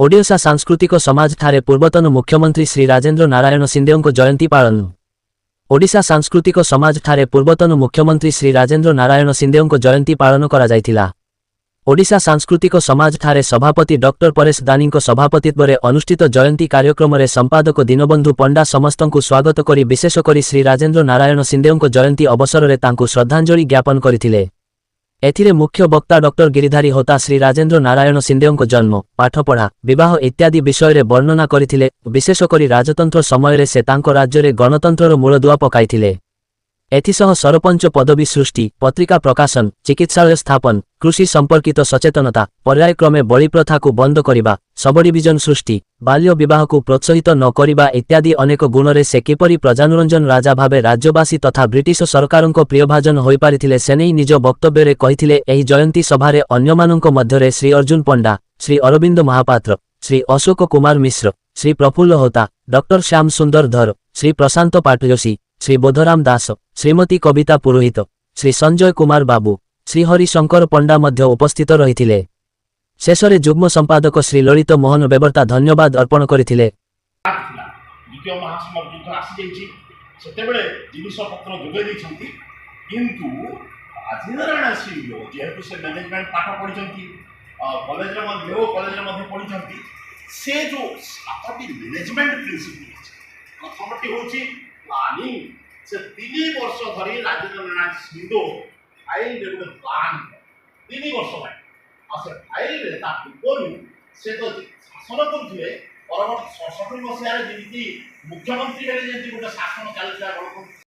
ओडिशा सांस्कृतिक समाज ठारे पूर्वतन मुख्यमंत्री श्री राजेंद्र नारायण सिंदेओं जयंती पालन। ओडिशा सांस्कृतिक समाज ठारे पूर्वतन मुख्यमंत्री श्री राजेंद्र नारायण सिंदेओं जयंती पालन करा जायतिला। ओडिशा सांस्कृतिक समाज ठारे सभापति डॉक्टर परेश दानी सभापतित्व अनुष्ठित जयंती कार्यक्रम रे संपादक दीनबंधु पंडा समस्तंकु स्वागत करी विशेष करी श्री राजेंद्र नारायण सिंदेओं जयंती अवसर रे तांकु श्रद्धांजलि ज्ञापन करथिले। एथिरे मुख्य वक्ता डॉक्टर गिरिधारी होता श्री राजेंद्र नारायण सिंदेओं जन्म, पाठपढ़ा, विवाह इत्यादि विषय रे वर्णना करथिले। विशेष करी राजतंत्र समय रे से तांको राज्य रे गणतंत्रर मूलदुआ पकाइथिले। एथिसह सरपंच पदवी सृष्टि, पत्रिका प्रकाशन, चिकित्सालय स्थापन, कृषि संपर्कित सचेतनता, पर्यायक्रमे बळी प्रथा को बंद करिबा, सबडिविजन सृष्टि, बाल्य विवाह को प्रोत्साहित न करिबा इत्यादि अनेक गुणरे से किपरि प्रजानुरंजन राजा भावे राज्यवासी तथा ब्रिटिश सरकारंको प्रियभाजन होई पारिथिले सेनेई निज वक्तव्य रे कहिथिले। एही जयंती सभारे अन्यमानंको मध्यरे श्री अर्जुन पंडा, श्री अरविंद महापात्र, श्री अशोक कुमार मिश्र, श्री प्रफुल्ल होता, डॉक्टर श्याम सुंदर धर, श्री प्रशांत पाटयोशी, श्री बोधराम दास, श्रीमती कविता पुरोहित, श्री संजय कुमार बाबू, श्री हरिशंकर पंडा मध्य उपस्थित रहिथिले। शेषरे जुग्म संपादक श्री ललित मोहन बेबर्ता धन्यवाद अर्पण करथिले। द्वितीय महासमर युद्ध आसी जाइछि सेतेबेले जिनिस पत्र जोगै दैछंती किंतु आजीनारायण सिंह जेहेतु से मैनेजमेंट पाठ पढिछंती कॉलेज रे मध्ये पढिछंती से जो सातटी मैनेजमेंट प्रिंसिपल प्रथमटी होछि प्लानिंग से 3 वर्ष धरी राजेंद्र नारायण सिंह फाइल रे गोटे प्लान 3 वर्ष में से फाइल रे ता पूर्व से तो शासन करथिले परवर्ती 67 मसीह जमी मुख्यमंत्री बेले जमी गोटे शासन चलता गणतंत्र